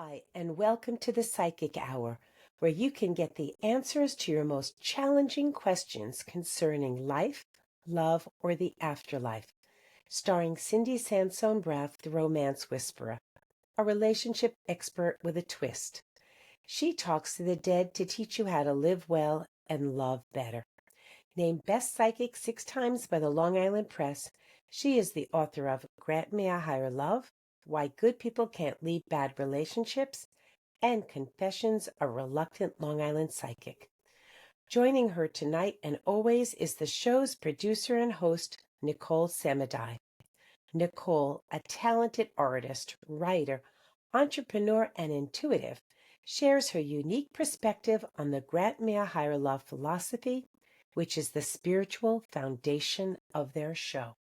Hi, and welcome to the Psychic Hour, where you can get the answers to your most challenging questions concerning life, love, or the afterlife. Starring Cindi Sansone-Braff, the romance whisperer, a relationship expert with a twist. She talks to the dead to teach you how to live well and love better. Named Best Psychic 6 times by the Long Island Press, she is the author of Grant Me a Higher Love, Why Good People Can't Leave Bad Relationships, and Confessions of a Reluctant Long Island Psychic. Joining her tonight and always is the show's producer and host, Nicole Samadai. Nicole, a talented artist, writer, entrepreneur, and intuitive, shares her unique perspective on the Grant Me a Higher Love philosophy, which is the spiritual foundation of their show.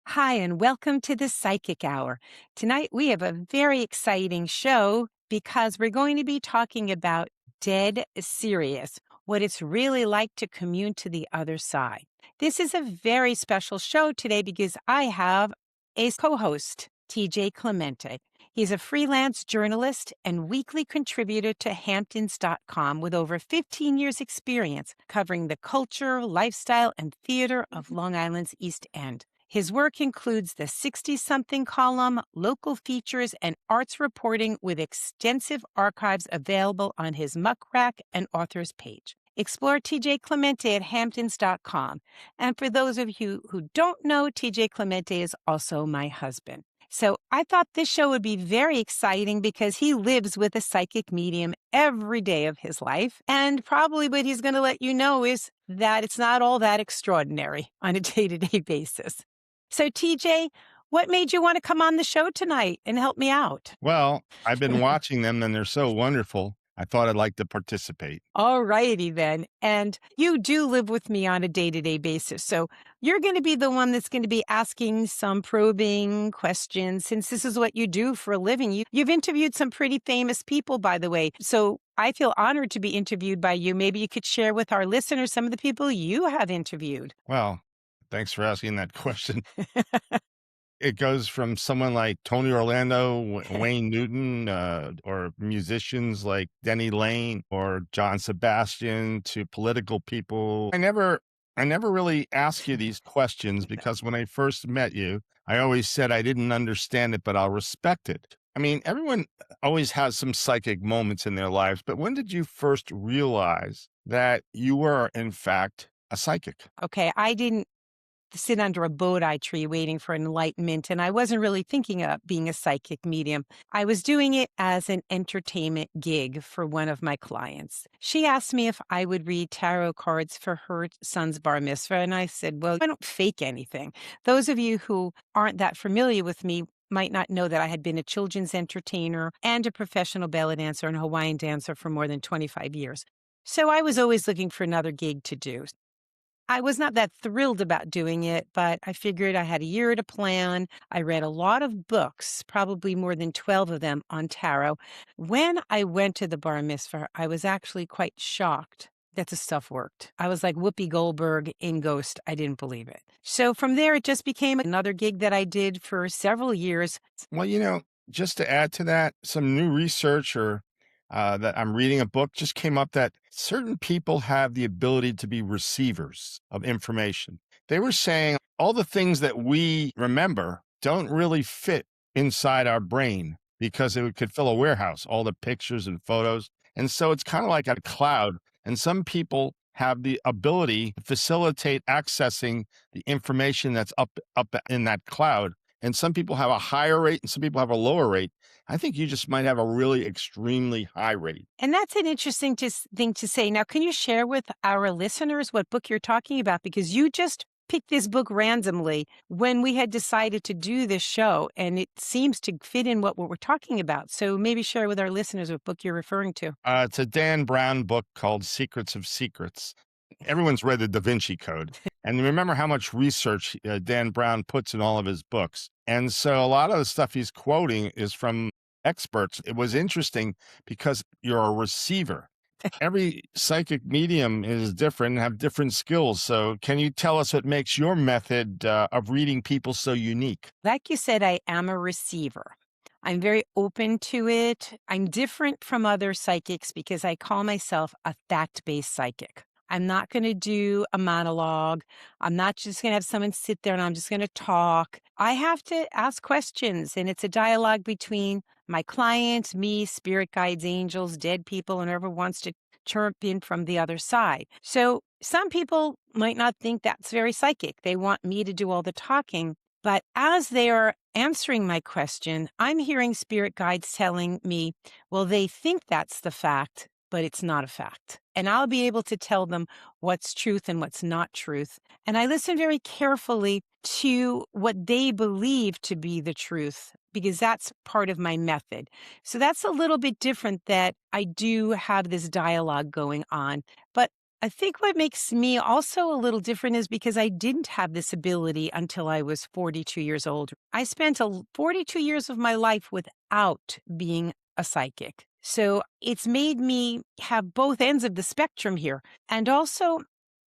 Hi, and welcome to the Psychic Hour. Tonight we have a very exciting show because we're going to be talking about Dead Serious, what it's really like to commune to the other side. This is a very special show today because I have a co-host, TJ Clemente. He's a freelance journalist and weekly contributor to Hamptons.com with over 15 years' experience covering the culture, lifestyle, and theater of Long Island's East End. His work includes the 60-something column, local features, and arts reporting with extensive archives available on his Muck Rack and authors page. Explore TJ Clemente at Hamptons.com. And for those of you who don't know, TJ Clemente is also my husband. So I thought this show would be very exciting because he lives with a psychic medium every day of his life. And probably what he's going to let you know is that it's not all that extraordinary on a day-to-day basis. So TJ, what made you want to come on the show tonight and help me out? Well, I've been watching them and they're so wonderful. I thought I'd like to participate. All righty then. And you do live with me on a day-to-day basis. So you're going to be the one that's going to be asking some probing questions since this is what you do for a living. You've interviewed some pretty famous people, by the way. So I feel honored to be interviewed by you. Maybe you could share with our listeners some of the people you have interviewed. Well, thanks for asking that question. It goes from someone like Tony Orlando, Wayne Newton, or musicians like Denny Lane or John Sebastian to political people. I never really ask you these questions because when I first met you, I always said I didn't understand it, but I'll respect it. I mean, everyone always has some psychic moments in their lives, but when did you first realize that you were, in fact, a psychic? Okay, I didn't sit under a bodhi tree waiting for enlightenment, and I wasn't really thinking of being a psychic medium. I was doing it as an entertainment gig for one of my clients. She asked me if I would read tarot cards for her son's bar mitzvah, and I said, well, I don't fake anything. Those of you who aren't that familiar with me might not know that I had been a children's entertainer and a professional belly dancer and Hawaiian dancer for more than 25 years. So I was always looking for another gig to do. I was not that thrilled about doing it, but I figured I had a year to plan. I read a lot of books, probably more than 12 of them on tarot. When I went to the bar mitzvah, I was actually quite shocked that the stuff worked. I was like Whoopi Goldberg in Ghost. I didn't believe it. So from there, it just became another gig that I did for several years. Well, just to add to that, some new research that I'm reading a book just came up that certain people have the ability to be receivers of information. They were saying all the things that we remember don't really fit inside our brain because it could fill a warehouse, all the pictures and photos. And so it's kind of like a cloud. And some people have the ability to facilitate accessing the information that's up in that cloud. And some people have a higher rate and some people have a lower rate. I think you just might have a really extremely high rate. And that's an interesting thing to say. Now, can you share with our listeners what book you're talking about? Because you just picked this book randomly when we had decided to do this show, and it seems to fit in what we're talking about. So maybe share with our listeners what book you're referring to. It's a Dan Brown book called Secrets of Secrets. Everyone's read the Da Vinci Code. And remember how much research Dan Brown puts in all of his books. And so a lot of the stuff he's quoting is from experts. It was interesting because you're a receiver. Every psychic medium is different and have different skills. So can you tell us what makes your method of reading people so unique? Like you said, I am a receiver. I'm very open to it. I'm different from other psychics because I call myself a fact-based psychic. I'm not going to do a monologue. I'm not just going to have someone sit there and I'm just going to talk. I have to ask questions, and it's a dialogue between my client, me, spirit guides, angels, dead people, and whoever wants to chirp in from the other side. So some people might not think that's very psychic. They want me to do all the talking. But as they are answering my question, I'm hearing spirit guides telling me, well, they think that's the fact, but it's not a fact. And I'll be able to tell them what's truth and what's not truth. And I listen very carefully to what they believe to be the truth, because that's part of my method. So that's a little bit different, that I do have this dialogue going on. But I think what makes me also a little different is because I didn't have this ability until I was 42 years old. I spent 42 years of my life without being a psychic. So it's made me have both ends of the spectrum here. And also,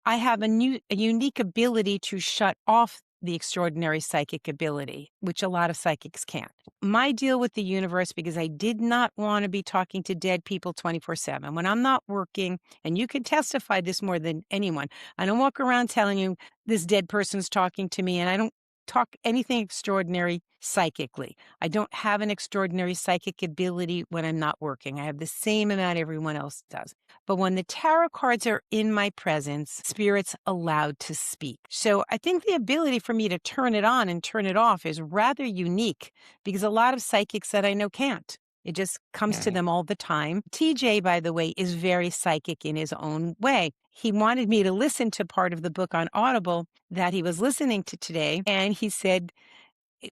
I have a unique ability to shut off the extraordinary psychic ability, which a lot of psychics can't. My deal with the universe, because I did not want to be talking to dead people 24/7. When I'm not working, and you can testify this more than anyone, I don't walk around telling you this dead person's talking to me, and I don't talk anything extraordinary psychically. I don't have an extraordinary psychic ability when I'm not working. I have the same amount everyone else does. But when the tarot cards are in my presence, spirit's allowed to speak. So I think the ability for me to turn it on and turn it off is rather unique, because a lot of psychics that I know can't. It just comes to them all the time. TJ, by the way, is very psychic in his own way. He wanted me to listen to part of the book on Audible that he was listening to today. And he said,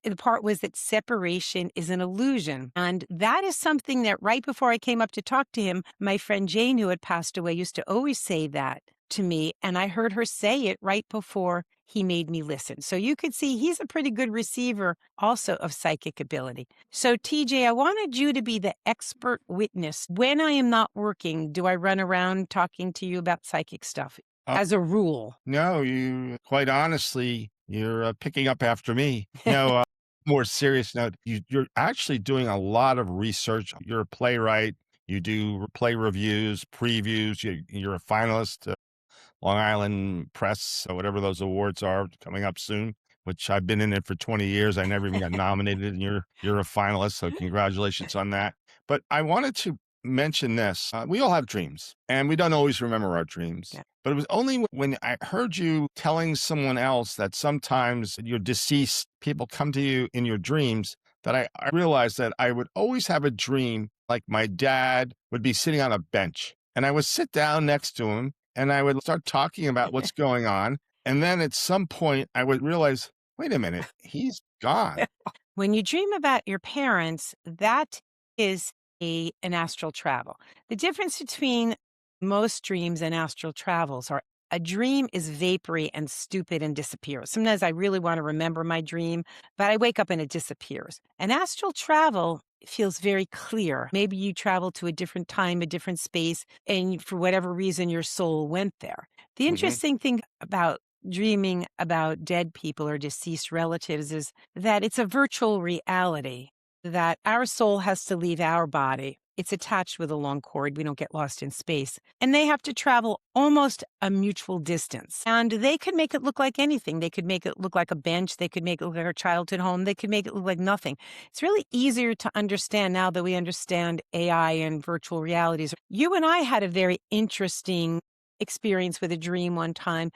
the part was that separation is an illusion. And that is something that right before I came up to talk to him, my friend Jane, who had passed away, used to always say that to me. And I heard her say it right before he made me listen. So you could see he's a pretty good receiver also of psychic ability. So TJ, I wanted you to be the expert witness. When I am not working, do I run around talking to you about psychic stuff as a rule? No, you quite honestly, you're picking up after me. No, more serious note, you're actually doing a lot of research. You're a playwright. You do play reviews, previews. You're a finalist, Long Island Press, or whatever those awards are coming up soon, which I've been in it for 20 years. I never even got nominated, and you're a finalist. So congratulations on that. But I wanted to mention this. We all have dreams, and we don't always remember our dreams. Yeah. But it was only when I heard you telling someone else that sometimes your deceased people come to you in your dreams that I realized that I would always have a dream like my dad would be sitting on a bench, and I would sit down next to him and I would start talking about what's going on. And then at some point I would realize, wait a minute, he's gone. When you dream about your parents, that is an astral travel. The difference between most dreams and astral travels are a dream is vapory and stupid and disappears. Sometimes I really want to remember my dream, but I wake up and it disappears. An astral travel feels very clear. Maybe you travel to a different time, a different space, and for whatever reason, your soul went there. The interesting thing about dreaming about dead people or deceased relatives is that it's a virtual reality, that our soul has to leave our body. It's attached with a long cord. We don't get lost in space. And they have to travel almost a mutual distance. And they could make it look like anything. They could make it look like a bench. They could make it look like our childhood home. They could make it look like nothing. It's really easier to understand now that we understand AI and virtual realities. You and I had a very interesting experience with a dream one time.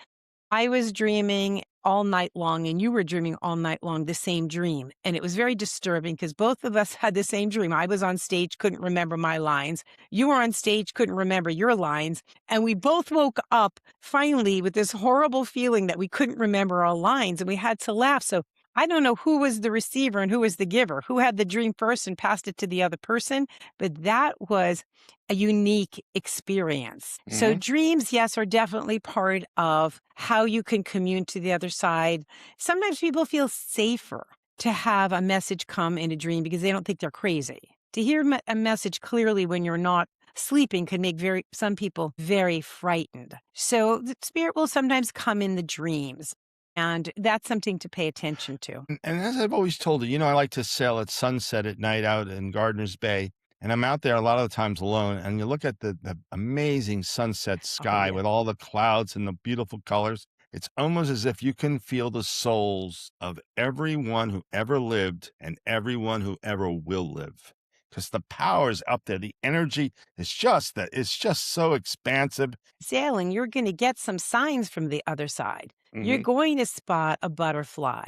I was dreaming all night long, and you were dreaming all night long the same dream. And it was very disturbing because both of us had the same dream. I was on stage, couldn't remember my lines. You were on stage, couldn't remember your lines. And we both woke up finally with this horrible feeling that we couldn't remember our lines, and we had to laugh. So I don't know who was the receiver and who was the giver, who had the dream first and passed it to the other person, but that was a unique experience. So dreams, yes, are definitely part of how you can commune to the other side. Sometimes people feel safer to have a message come in a dream because they don't think they're crazy. To hear a message clearly when you're not sleeping can make some people very frightened. So the spirit will sometimes come in the dreams. And that's something to pay attention to. And as I've always told you, I like to sail at sunset at night out in Gardiner's Bay. And I'm out there a lot of the times alone. And you look at the amazing sunset Oh, sky yeah. with all the clouds and the beautiful colors. It's almost as if you can feel the souls of everyone who ever lived and everyone who ever will live. Because the power is up there. The energy is just that it's just so expansive. Sailing, you're going to get some signs from the other side. You're Hmm. going to spot a butterfly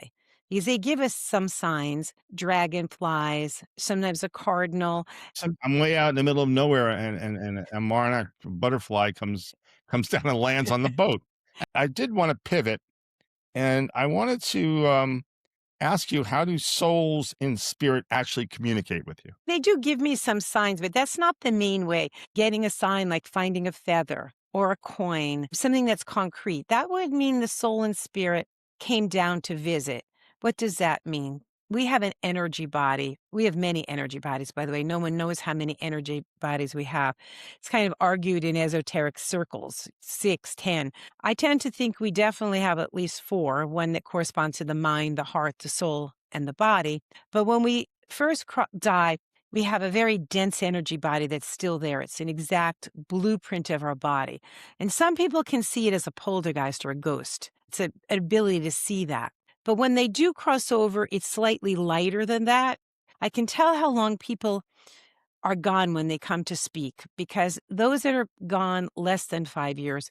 because they give us some signs, dragonflies, sometimes a cardinal. I'm way out in the middle of nowhere, and a monarch butterfly comes down and lands on the boat. I did want to pivot, and I wanted to ask you, how do souls in spirit actually communicate with you? They do give me some signs, but that's not the main way. Getting a sign like finding a feather or a coin, something that's concrete, that would mean the soul and spirit came down to visit. What does that mean? We have an energy body. We have many energy bodies, by the way. No one knows how many energy bodies we have. It's kind of argued in esoteric circles, 6, 10. I tend to think we definitely have at least 4, one that corresponds to the mind, the heart, the soul, and the body. But when we first die, we have a very dense energy body that's still there. It's an exact blueprint of our body. And some people can see it as a poltergeist or a ghost. It's an ability to see that. But when they do cross over, it's slightly lighter than that. I can tell how long people are gone when they come to speak, because those that are gone less than 5 years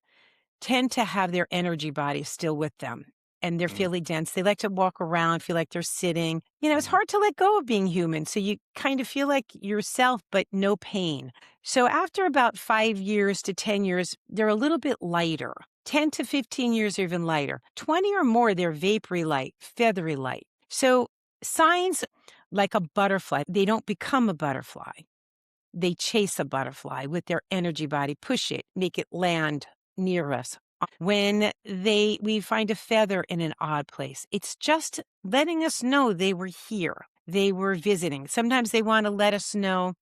tend to have their energy body still with them. And they're Mm, fairly dense. They like to walk around, feel like they're sitting. It's mm, hard to let go of being human. So you kind of feel like yourself, but no pain. So after about 5 years to 10 years, they're a little bit lighter. 10 to 15 years or even lighter. 20 or more, they're vapory light, feathery light. So signs like a butterfly, they don't become a butterfly. They chase a butterfly with their energy body, push it, make it land near us. When we find a feather in an odd place, it's just letting us know they were here. They were visiting. Sometimes they want to let us know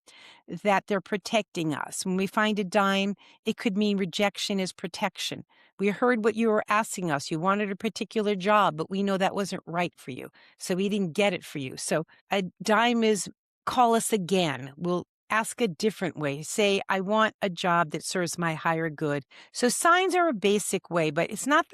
that they're protecting us. When we find a dime, it could mean rejection is protection. We heard what you were asking us. You wanted a particular job, but we know that wasn't right for you. So we didn't get it for you. So a dime is call us again. We'll ask a different way. Say, I want a job that serves my higher good. So signs are a basic way, but it's not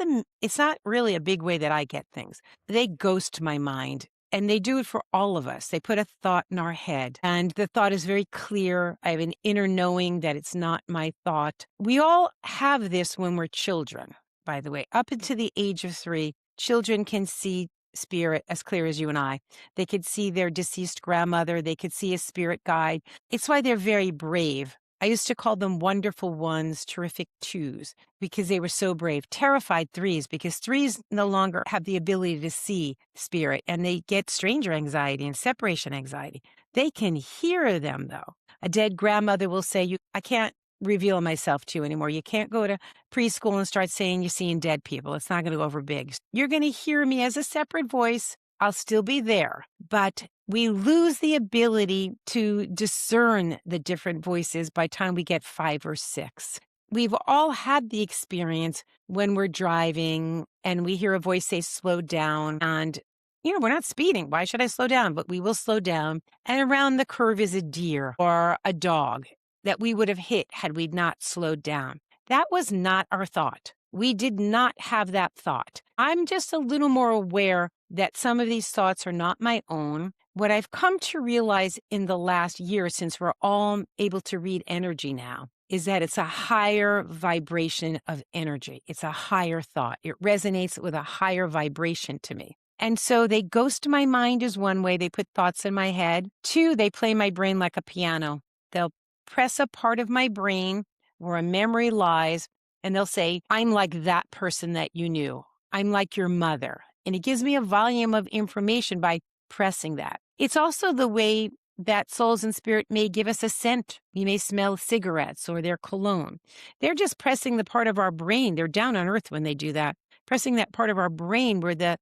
really a big way that I get things. They ghost my mind. And they do it for all of us. They put a thought in our head, and the thought is very clear. I have an inner knowing that it's not my thought. We all have this when we're children, by the way. Up until the age of 3, children can see spirit as clear as you and I. They could see their deceased grandmother. They could see a spirit guide. It's why they're very brave. I used to call them wonderful ones, terrific 2s, because they were so brave. Terrified 3s, because 3s no longer have the ability to see spirit, and they get stranger anxiety and separation anxiety. They can hear them, though. A dead grandmother will say, I can't reveal myself to you anymore. You can't go to preschool and start saying you're seeing dead people. It's not going to go over big. You're going to hear me as a separate voice. I'll still be there. But we lose the ability to discern the different voices by the time we get 5 or 6. We've all had the experience when we're driving and we hear a voice say, slow down. And, we're not speeding. Why should I slow down? But we will slow down. And around the curve is a deer or a dog that we would have hit had we not slowed down. That was not our thought. We did not have that thought. I'm just a little more aware that some of these thoughts are not my own. What I've come to realize in the last year, since we're all able to read energy now, is that it's a higher vibration of energy. It's a higher thought. It resonates with a higher vibration to me. And so they ghost my mind is one way. They put thoughts in my head. 2, they play my brain like a piano. They'll press a part of my brain where a memory lies, and they'll say, I'm like that person that you knew. I'm like your mother. And it gives me a volume of information by pressing that. It's also the way that souls and spirit may give us a scent. We may smell cigarettes or their cologne. They're just pressing the part of our brain. They're down on earth when they do that, pressing that part of our brain where the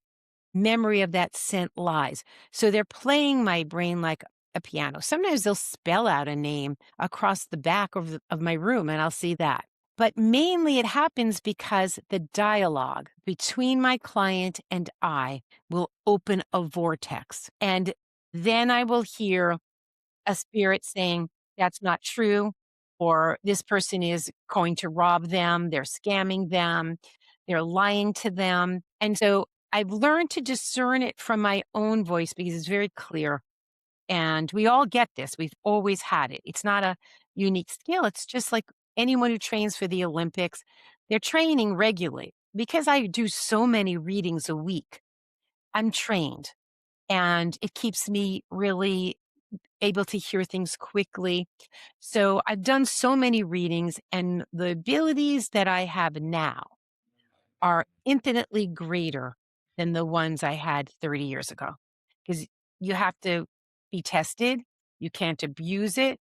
memory of that scent lies. So they're playing my brain like a piano. Sometimes they'll spell out a name across the back of my room, and I'll see that. But mainly it happens because the dialogue between my client and I will open a vortex. And then I will hear a spirit saying, that's not true, or this person is going to rob them, they're scamming them, they're lying to them. And so I've learned to discern it from my own voice because it's very clear. And we all get this. We've always had it. It's not a unique skill. It's just like anyone who trains for the Olympics, they're training regularly. Because I do so many readings a week, I'm trained and it keeps me really able to hear things quickly. So I've done so many readings, and the abilities that I have now are infinitely greater than the ones I had 30 years ago. Because you have to be tested, you can't abuse it.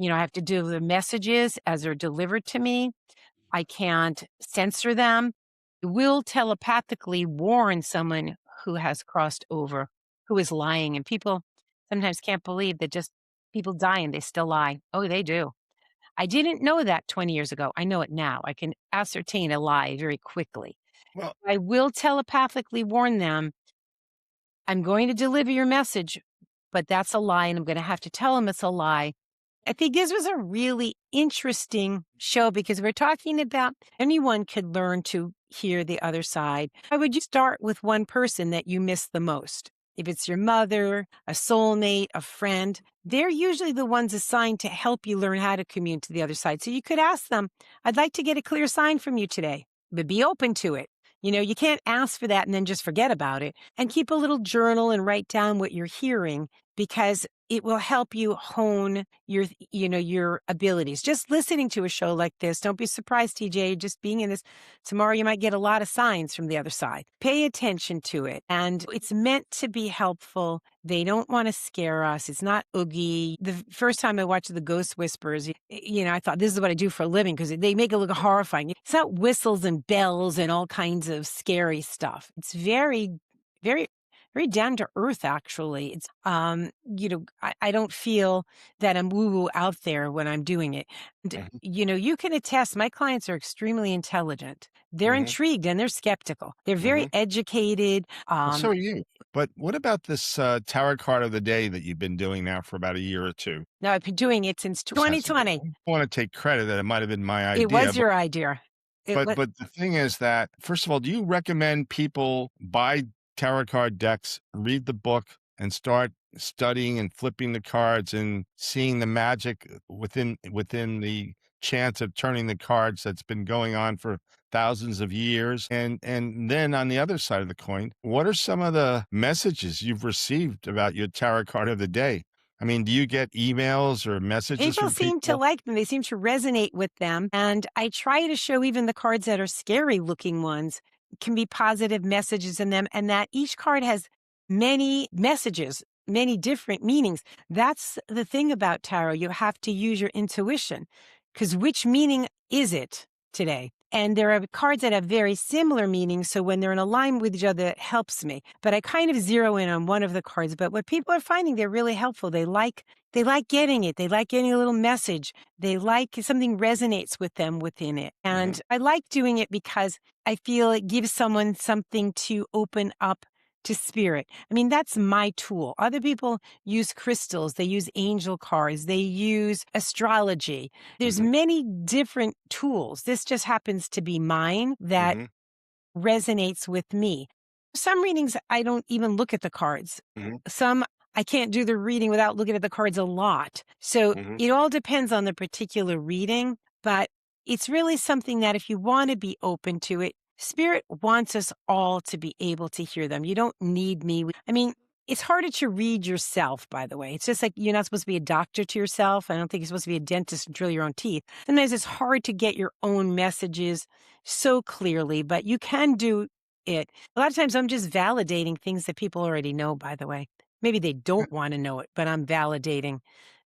I have to do the messages as they're delivered to me. I can't censor them. I will telepathically warn someone who has crossed over, who is lying. And people sometimes can't believe that just people die and they still lie. Oh, they do. I didn't know that 20 years ago. I know it now. I can ascertain a lie very quickly. Well, I will telepathically warn them, I'm going to deliver your message, but that's a lie. And I'm going to have to tell them it's a lie. I think this was a really interesting show because we're talking about anyone could learn to hear the other side. How would you start with one person that you miss the most? If it's your mother, a soulmate, a friend, they're usually the ones assigned to help you learn how to commune to the other side. So you could ask them, I'd like to get a clear sign from you today, but be open to it. You can't ask for that and then just forget about it. And keep a little journal and write down what you're hearing because it will help you hone your abilities. Just listening to a show like this, don't be surprised, TJ, just being in this. Tomorrow you might get a lot of signs from the other side. Pay attention to it. And it's meant to be helpful. They don't want to scare us. It's not oogie. The first time I watched The Ghost Whisperers, I thought this is what I do for a living because they make it look horrifying. It's not whistles and bells and all kinds of scary stuff. It's very, very, very down to earth, actually. It's, I don't feel that I'm woo woo out there when I'm doing it. And, mhm, you can attest, my clients are extremely intelligent. They're mhm, intrigued and they're skeptical. They're very mhm. educated. Well, so are you. But what about this tarot card of the day that you've been doing now for about a year or two? Now I've been doing it since Sense of it. 2020. I don't want to take credit that it might have been my It idea, was your idea. It but was. but the thing is that, first of all, do you recommend people buy tarot card decks, read the book, and start studying and flipping the cards and seeing the magic within the chance of turning the cards that's been going on for thousands of years? And then on the other side of the coin, what are some of the messages you've received about your tarot card of the day? I mean, do you get emails or messages People from seem to people? like them. They seem to resonate with them. And I try to show even the cards that are scary looking ones can be positive messages in them, and that each card has many messages, many different meanings. That's the thing about tarot. You have to use your intuition because which meaning is it today? And there are cards that have very similar meanings. So when they're in alignment with each other, it helps me. But I kind of zero in on one of the cards. But what people are finding, they're really helpful. They like getting it. They like getting a little message. They like something resonates with them within it. Mhm. And I like doing it because I feel it gives someone something to open up to spirit. I mean, that's my tool. Other people use crystals. They use angel cards. They use astrology. There's Mhm. many different tools. This just happens to be mine that Mhm. resonates with me. Some readings, I don't even look at the cards. Mhm. Some, I can't do the reading without looking at the cards a lot. So Mhm. it all depends on the particular reading, but it's really something that if you want to be open to it, Spirit wants us all to be able to hear them. You don't need me. I mean, it's harder to read yourself, by the way. It's just like you're not supposed to be a doctor to yourself. I don't think you're supposed to be a dentist and drill your own teeth. Sometimes it's hard to get your own messages so clearly, but you can do it. A lot of times I'm just validating things that people already know, by the way. Maybe they don't want to know it, but I'm validating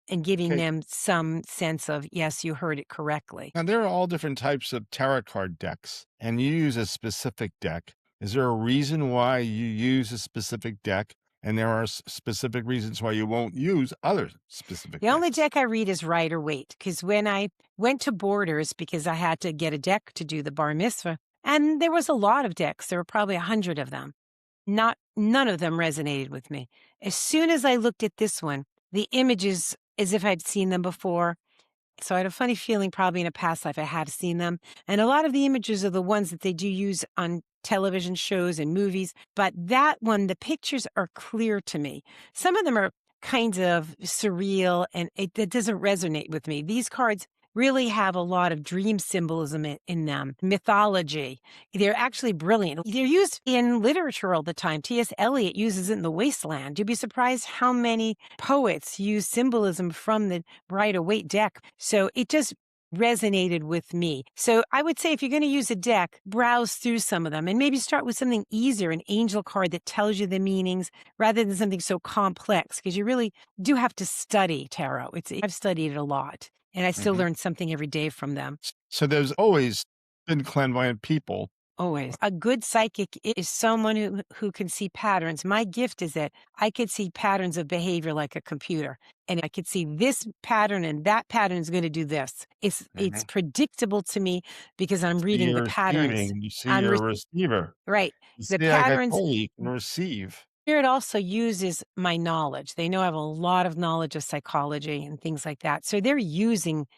and giving Okay. them some sense of, yes, you heard it correctly. Now, there are all different types of tarot card decks, and you use a specific deck. Is there a reason why you use a specific deck? And there are specific reasons why you won't use other specific The only decks. deck I read is Rider Waite, because when I went to Borders, because I had to get a deck to do the bar mitzvah, and there was a lot of decks. There were probably 100 of them. None of them resonated with me. As soon as I looked at this one, the images as if I'd seen them before. So I had a funny feeling probably in a past life I had seen them. And a lot of the images are the ones that they do use on television shows and movies. But that one, the pictures are clear to me. Some of them are kind of surreal and it doesn't resonate with me. These cards really have a lot of dream symbolism in them, mythology. They're actually brilliant. They're used in literature all the time. T.S. Eliot uses it in The Wasteland. You'd be surprised how many poets use symbolism from the Rider Waite deck. So it just resonated with me. So I would say if you're going to use a deck, browse through some of them and maybe start with something easier, an angel card that tells you the meanings rather than something so complex, because you really do have to study tarot. I've studied it a lot. And I still learn something every day from them. So there's always been clairvoyant people. Always. A good psychic is someone who can see patterns. My gift is that I could see patterns of behavior like a computer. And I could see this pattern and that pattern is going to do this. It's predictable to me because I'm reading the patterns. You see your receiver. Right. You The see, patterns. you can receive. Spirit also uses my knowledge. They know I have a lot of knowledge of psychology and things like that. So they're using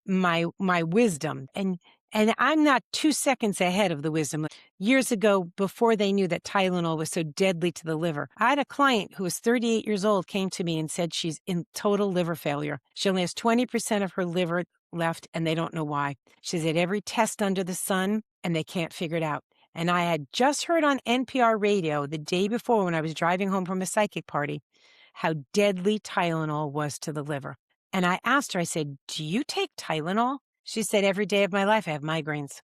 my wisdom and I'm not 2 seconds ahead of the wisdom. Years ago, before they knew that Tylenol was so deadly to the liver, I had a client who was 38 years old came to me and said she's in total liver failure. She only has 20% of her liver left and they don't know why. She's had every test under the sun and they can't figure it out. And I had just heard on NPR radio the day before when I was driving home from a psychic party how deadly Tylenol was to the liver. And I asked her, I said, do you take Tylenol? She said, every day of my life, I have migraines.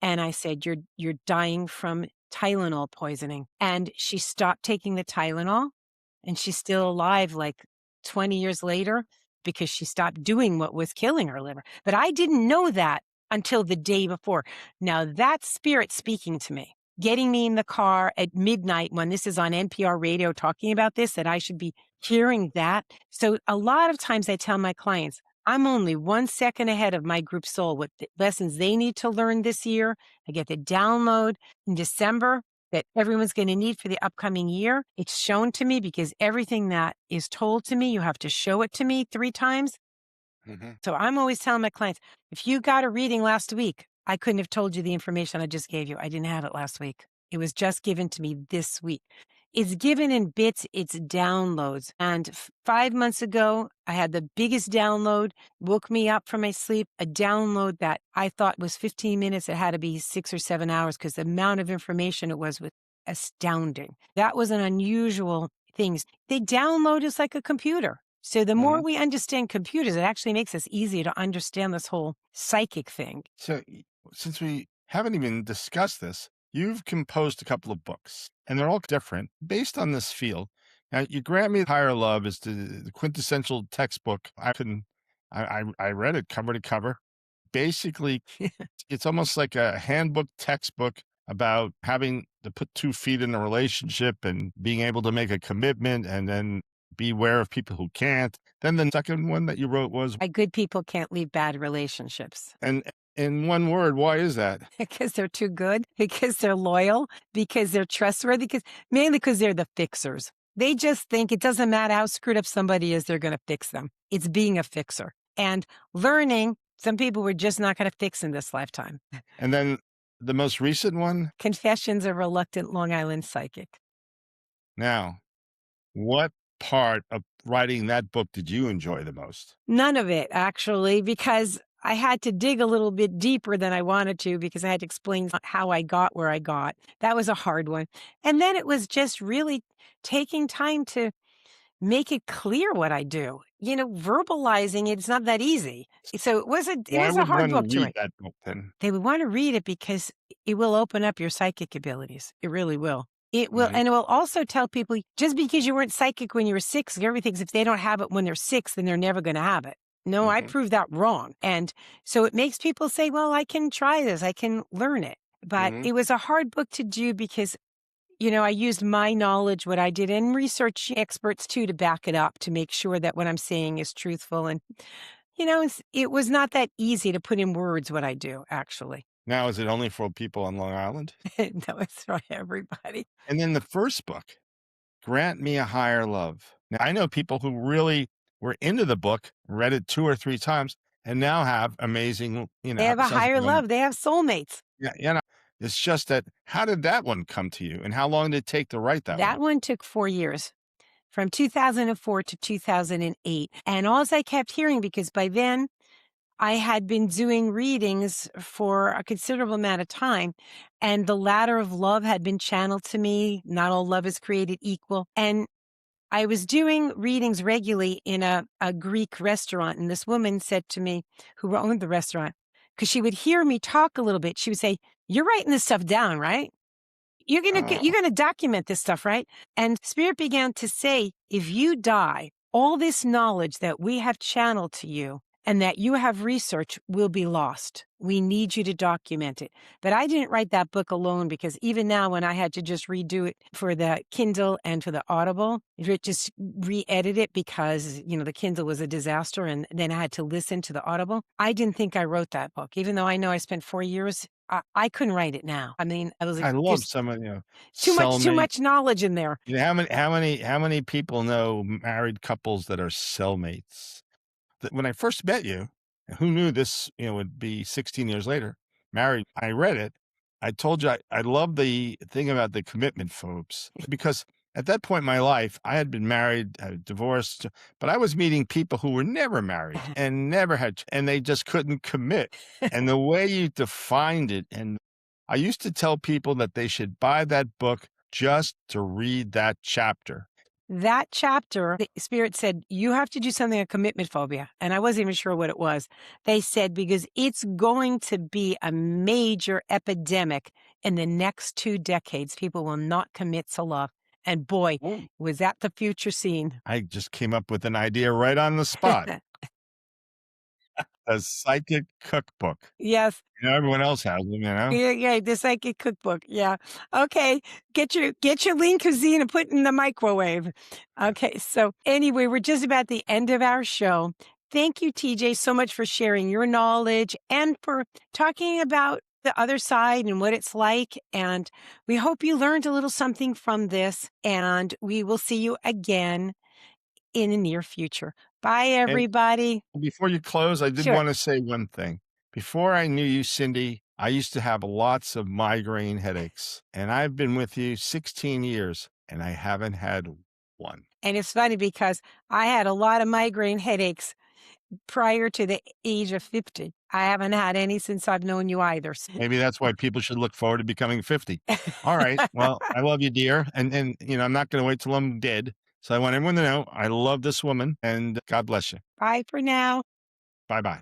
And I said, you're dying from Tylenol poisoning. And she stopped taking the Tylenol and she's still alive like 20 years later because she stopped doing what was killing her liver. But I didn't know that until the day before. Now that's spirit speaking to me, getting me in the car at midnight when this is on NPR radio talking about this, that I should be hearing that. So a lot of times I tell my clients, I'm only 1 second ahead of my group soul with the lessons they need to learn this year. I get the download in December that everyone's going to need for the upcoming year. It's shown to me because everything that is told to me, you have to show it to me 3 times. So I'm always telling my clients, if you got a reading last week, I couldn't have told you the information I just gave you. I didn't have it last week. It was just given to me this week. It's given in bits, it's downloads. And 5 months ago, I had the biggest download, woke me up from my sleep, a download that I thought was 15 minutes. It had to be 6 or 7 hours because the amount of information it was astounding. That was an unusual thing. They download us like a computer. So the more we understand computers, it actually makes us easier to understand this whole psychic thing. So since we haven't even discussed this, you've composed a couple of books and they're all different based on this field. Now, You Grant Me Higher Love is the quintessential textbook. I read it cover to cover. Basically, it's almost like a handbook textbook about having to put 2 feet in a relationship and being able to make a commitment and then beware of people who can't. Then the second one that you wrote was, Why good people can't leave bad relationships. and in one word, why is that? Because they're too good, because they're loyal, because they're trustworthy, mainly because they're the fixers. They just think it doesn't matter how screwed up somebody is, they're going to fix them. It's being a fixer. And learning, some people we're just not going to fix in this lifetime. And then the most recent one. Confessions of a Reluctant Long Island Psychic. Now, what part of writing that book did you enjoy the most? None of it, actually, because I had to dig a little bit deeper than I wanted to because I had to explain how I got where I got. That was a hard one. And then it was just really taking time to make it clear what I do. Verbalizing it's not that easy. So it was a hard book to write. That book then? They would want to read it because it will open up your psychic abilities. It really will. It will, and it will also tell people just because you weren't psychic when you were 6, everybody thinks if they don't have it when they're 6, then they're never going to have it. No, I proved that wrong. And so it makes people say, well, I can try this. I can learn it. But it was a hard book to do because I used my knowledge, what I did, and research experts too to back it up to make sure that what I'm saying is truthful. And, it was not that easy to put in words what I do, actually. Now, is it only for people on Long Island? No, it's for everybody. And then the first book, Grant Me a Higher Love. Now, I know people who really were into the book, read it 2 or 3 times, and now have amazing, They have a sounds higher like love. They have soulmates. yeah, it's just that how did that one come to you, and how long did it take to write that That one? one took 4 years, from 2004 to 2008. And all I kept hearing, because by then I had been doing readings for a considerable amount of time, and the ladder of love had been channeled to me. Not all love is created equal. And I was doing readings regularly in a Greek restaurant. And this woman said to me, who owned the restaurant, because she would hear me talk a little bit, she would say, "You're writing this stuff down, right? You're Oh, gonna document this stuff, right?" And Spirit began to say, if you die, all this knowledge that we have channeled to you and that you have researched will be lost. We need you to document it. But I didn't write that book alone, because even now, when I had to just redo it for the Kindle and for the Audible, just re-edit it because, the Kindle was a disaster, and then I had to listen to the Audible. I didn't think I wrote that book, even though I know I spent 4 years. I couldn't write it now. I mean, I was like, I love there's some of, too cellmate. much knowledge in there. How many people know married couples that are cellmates? When I first met you, who knew this, would be 16 years later, married. I read it. I told you I love the thing about the commitment phobes, because at that point in my life, I had been married, divorced, but I was meeting people who were never married and never had, and they just couldn't commit. And the way you defined it, and I used to tell people that they should buy that book just to read that chapter. That chapter, the Spirit said, you have to do something on commitment phobia. And I wasn't even sure what it was. They said, because it's going to be a major epidemic in the next 2 decades. People will not commit to love. And boy, Oh, was that the future scene. I just came up with an idea right on the spot. A psychic cookbook. Yes. Everyone else has them. Yeah, yeah, the psychic cookbook. Yeah. Okay. Get your lean cuisine and put it in the microwave. Okay. So anyway, we're just about the end of our show. Thank you, TJ, so much for sharing your knowledge and for talking about the other side and what it's like. And we hope you learned a little something from this. And we will see you again in the near future. Bye, And everybody. before you close, I did Sure. want to say one thing. Before I knew you, Cindi, I used to have lots of migraine headaches, and I've been with you 16 years, and I haven't had one. And it's funny because I had a lot of migraine headaches prior to the age of 50. I haven't had any since I've known you either. Maybe that's why people should look forward to becoming 50. All right. Well, I love you, dear. And I'm not going to wait till I'm dead. So I want everyone to know I love this woman, and God bless you. Bye for now. Bye-bye.